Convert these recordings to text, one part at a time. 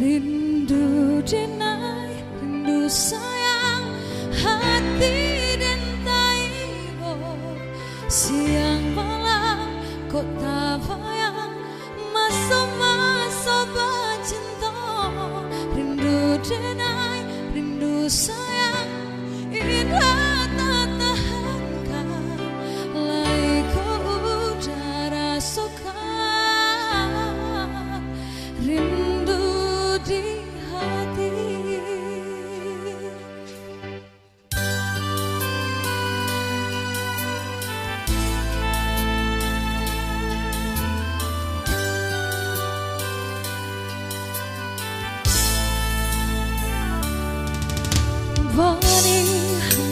Rindu denai, rindu sayang, hati dan taibo. Siang malam kok tak bayang, masuk-masuk bercinta. Rindu denai, rindu sayang, indah tak tahankan. Laiku udara suka, rindu di hati.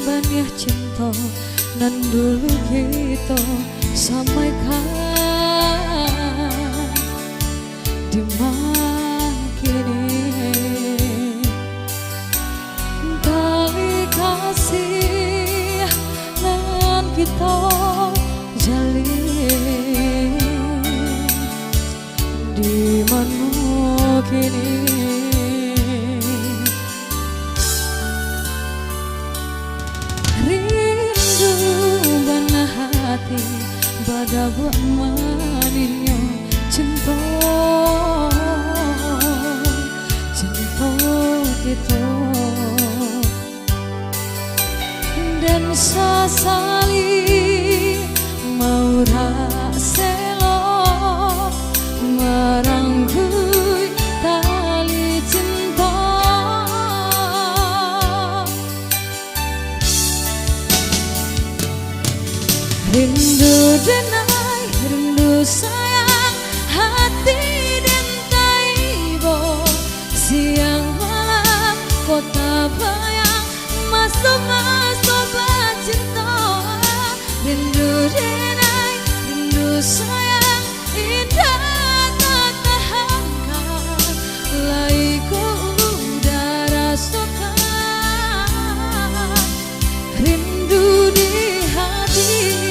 Banyak cinta nan dulu kita sampaikan di kini tali kasih nan kita jalin di mana kini. Pada buat manisnya cinta kita dan sasali mau raselo merangkui tali cinta. Rindu denai, rindu sayang, hati dan taibo. Siang malam kota bayang, masuk-masuk bercinta. Rindu denai, rindu sayang, indah tak tahankan. Laiku udara suka, rindu di hati.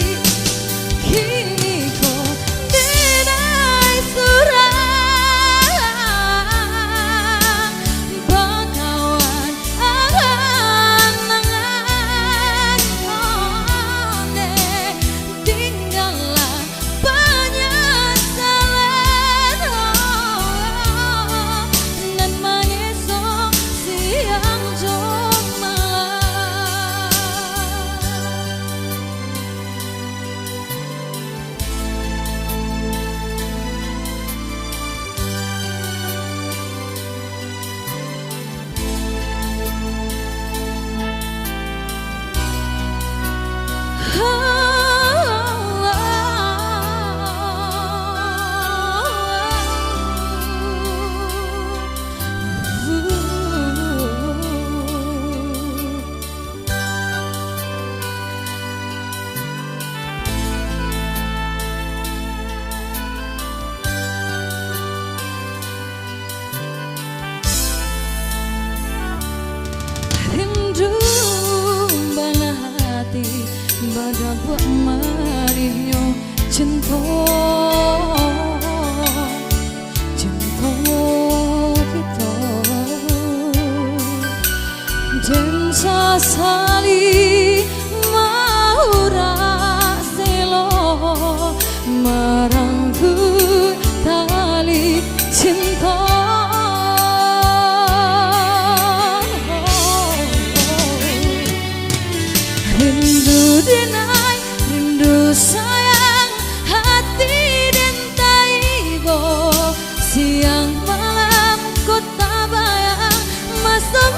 Pada buat manisnya cinta kita dan sasali mau raselo merangkui tali cinta. Rindu denai, rindu sayang, hati dan taibo. Siang malam kota bayang, masuk